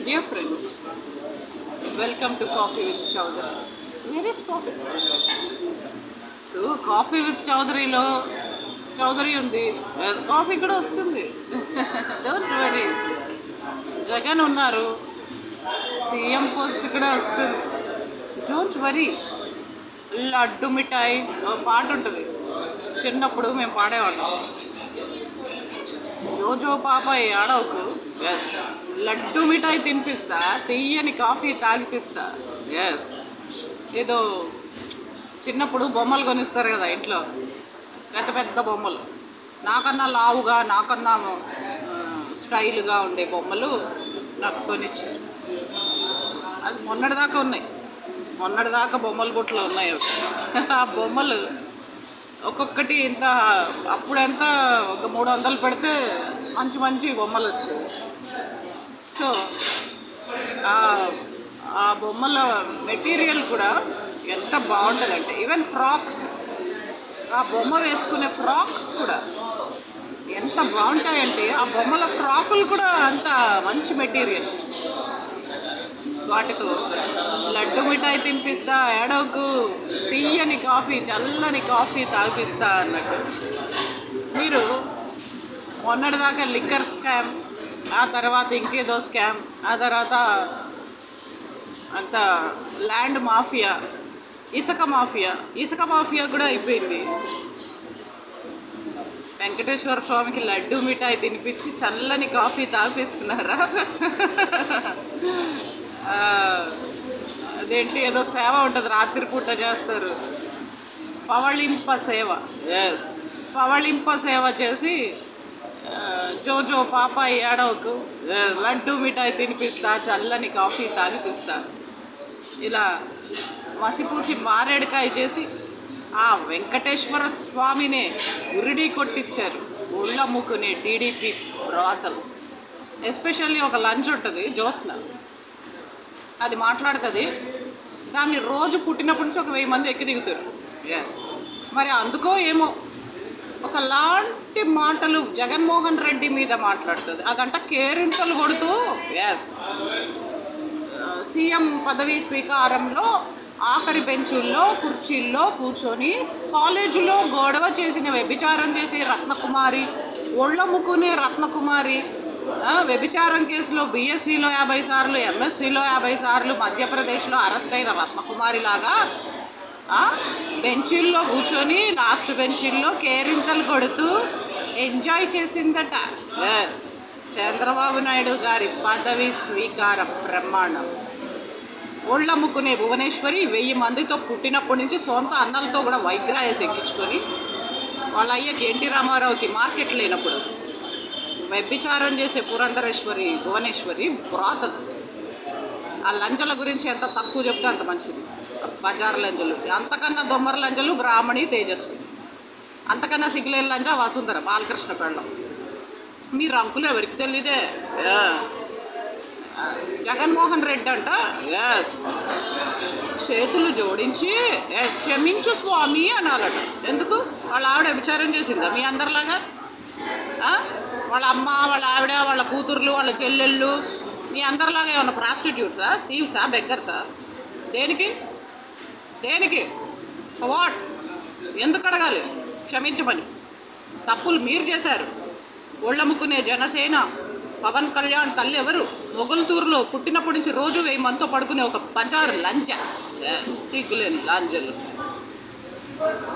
Dear friends, welcome to Coffee with Chowdhury. Where is coffee? Coffee with చౌదరీలో చౌదరి ఉంది, coffee కూడా వస్తుంది. Don't worry. Jagan ఉన్నారు, సీఎం పోస్ట్ కూడా వస్తుంది. Don't worry. లడ్డు మిఠాయి పాట ఉంటుంది, చిన్నప్పుడు మేము పాడేవాళ్ళం. జోజో పాప ఏడవకు, లడ్డు మిఠాయి తినిపిస్తా, తీయని కాఫీ తాగిపిస్తా. ఎస్, ఏదో చిన్నప్పుడు బొమ్మలు కొనిస్తారు కదా ఇంట్లో, పెద్ద పెద్ద బొమ్మలు, నాకన్నా లావుగా నాకన్నా స్టైల్గా ఉండే బొమ్మలు నాకు కొనిచ్చారు. అది మొన్నటిదాకా ఉన్నాయి, మొన్నటిదాకా బొమ్మల బుట్టలు ఉన్నాయి. ఆ బొమ్మలు ఒక్కొక్కటి ఇంత, అప్పుడెంత ఒక 300 పెడితే మంచి మంచి బొమ్మలు వచ్చాయి. సో ఆ బొమ్మల మెటీరియల్ కూడా ఎంత బాగుంటుందంటే, ఈవెన్ ఫ్రాక్స్, ఆ బొమ్మ వేసుకునే ఫ్రాక్స్ కూడా ఎంత బాగుంటాయంటే, ఆ బొమ్మల ఫ్రాకులు కూడా అంత మంచి మెటీరియల్. వాటితో లడ్డు మిఠాయి తినిపిస్తా, ఏడవకు, తీయని కాఫీ, చల్లని కాఫీ తాగిపిస్తా అన్నట్టు. మీరు మొన్నటిదాకా లిక్కర్ స్కామ్, ఆ తర్వాత ఇంకేదో స్కామ్, ఆ తర్వాత అంత ల్యాండ్ మాఫియా, ఇసుక మాఫియా కూడా అయిపోయింది. వెంకటేశ్వర స్వామికి లడ్డు మిఠాయి తినిపించి చల్లని కాఫీ తాగిపిస్తున్నారా? అదేంటి, ఏదో సేవ ఉంటుంది, రాత్రిపూట చేస్తారు, పవళింప సేవ. ఎస్, పవళింప సేవ చేసి జోజో పాప ఏడవకు, లడ్డు మిఠాయి తినిపిస్తా, చల్లని కాఫీ తాగిపిస్తా, ఇలా మసిపూసి మారేడుకాయ చేసి ఆ వెంకటేశ్వర స్వామినే ఉరిడి కొట్టించారు. ఒళ్ళమ్ముకునే టీడీపీ బ్రాతల్స్. ఎస్పెషల్లీ ఒక లంచ్ ఉంటుంది జ్యోత్స్న, అది మాట్లాడుతుంది, దాన్ని రోజు పుట్టినప్పటి నుంచి ఒక 1000 మంది ఎక్కి దిగుతారు. ఎస్, మరి అందుకో ఏమో ఒకలాంటి మాటలు జగన్మోహన్ రెడ్డి మీద మాట్లాడుతుంది. అదంట కేరింతలు కొడుతూ, ఎస్, సీఎం పదవీ స్వీకారంలో ఆఖరి బెంచుల్లో కుర్చీల్లో కూర్చొని కాలేజీలో గొడవ చేసిన, వ్యభిచారం చేసి రత్నకుమారి, ఒళ్ళమ్ముకునే రత్నకుమారి, వ్యభిచారం కేసులో బీఎస్సీలో 50 సార్లు, ఎంఎస్సీలో 50 సార్లు, మధ్యప్రదేశ్లో అరెస్ట్ అయిన రత్నకుమారి లాగా బెంచీల్లో కూర్చొని లాస్ట్ బెంచీల్లో కేరింతలు కొడుతూ ఎంజాయ్ చేసిందట. చంద్రబాబు నాయుడు గారి పదవి స్వీకార బ్రహ్మాండం. ఒళ్ళమ్ముకునే భువనేశ్వరి 1000 మందితో పుట్టినప్పటి నుంచి సొంత అన్నలతో కూడా వైగ్రాయస్ ఎక్కించుకొని, వాళ్ళ అయ్యకి ఎన్టీ రామారావుకి మార్కెట్ లేనప్పుడు వ్యభిచారం చేసే పురంధరేశ్వరి, భువనేశ్వరి బ్రాతల్స్. ఆ లంజల గురించి ఎంత తక్కువ చెప్తే అంత మంచిది. బజార్ లంజలు, అంతకన్నా దొమ్మర లంజలు బ్రాహ్మణి, తేజస్వి, అంతకన్నా సిగ్గులేని లంజ వసుంధర, బాలకృష్ణ పెళ్ళం. మీ రంకులు ఎవరికి తెలీదే. జగన్మోహన్ రెడ్డి అంట, ఎస్, చేతులు జోడించి ఎస్ క్షమించు స్వామి అనాలట. ఎందుకు? వాళ్ళ ఆవిడ వ్యభిచారం చేసిందా మీ అందరిలాగా? వాళ్ళ అమ్మ, వాళ్ళ ఆవిడ, వాళ్ళ కూతుర్లు, వాళ్ళ చెల్లెళ్ళు మీ అందరిలాగా ఏమన్నా ప్రాస్టిట్యూట్సా, థీవ్సా, బెగ్గర్సా? దేనికి దేనికి వాట్? ఎందుకు అడగాలి క్షమించమని? తప్పులు మీరు చేశారు. ఒళ్ళమ్ముకునే జనసేన పవన్ కళ్యాణ్ తల్లి ఎవరు? మొగల్తూరులో పుట్టినప్పటి నుంచి రోజు 1000 మందితో పడుకునే ఒక బజార్ లంజ, సిగ్గులేని లాంజలు,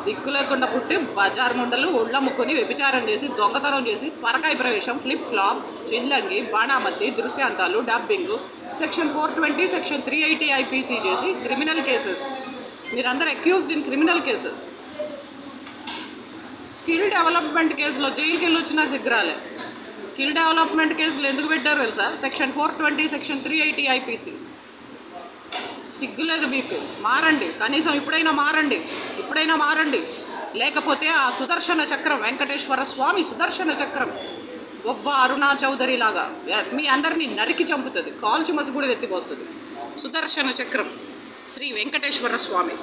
దిక్కు లేకుండా పుట్టి బజార్ ముండలు ఒళ్ళమ్ముకొని వ్యభిచారం చేసి, దొంగతనం చేసి, పరకాయ ప్రవేశం, ఫ్లిప్ ఫ్లాప్, చిల్లంగి, బాణామతి, దృశ్యాంతాలు, డబ్బింగ్, సెక్షన్ 420, సెక్షన్ 380 ఐపీసీ చేసి క్రిమినల్ కేసెస్. మీరందరూ accused in criminal cases. Skill development కేసులో జైలుకి వెళ్ళి వచ్చినా సిగ్గురాలే. స్కిల్ డెవలప్మెంట్ కేసులు ఎందుకు పెట్టారు తెలుసా? Section 420, section 380 IPC. సిగ్గులేదు మీకు? మారండి, కనీసం ఇప్పుడైనా మారండి. లేకపోతే ఆ సుదర్శన చక్రం, వెంకటేశ్వర స్వామి సుదర్శన చక్రం గొప్ప అరుణా చౌదరి లాగా మీ అందరినీ నరికి చంపుతుంది, కాల్చి మసిగూడి ఎత్తిపోస్తుంది. సుదర్శన చక్రం శ్రీ వెంకటేశ్వర స్వామి.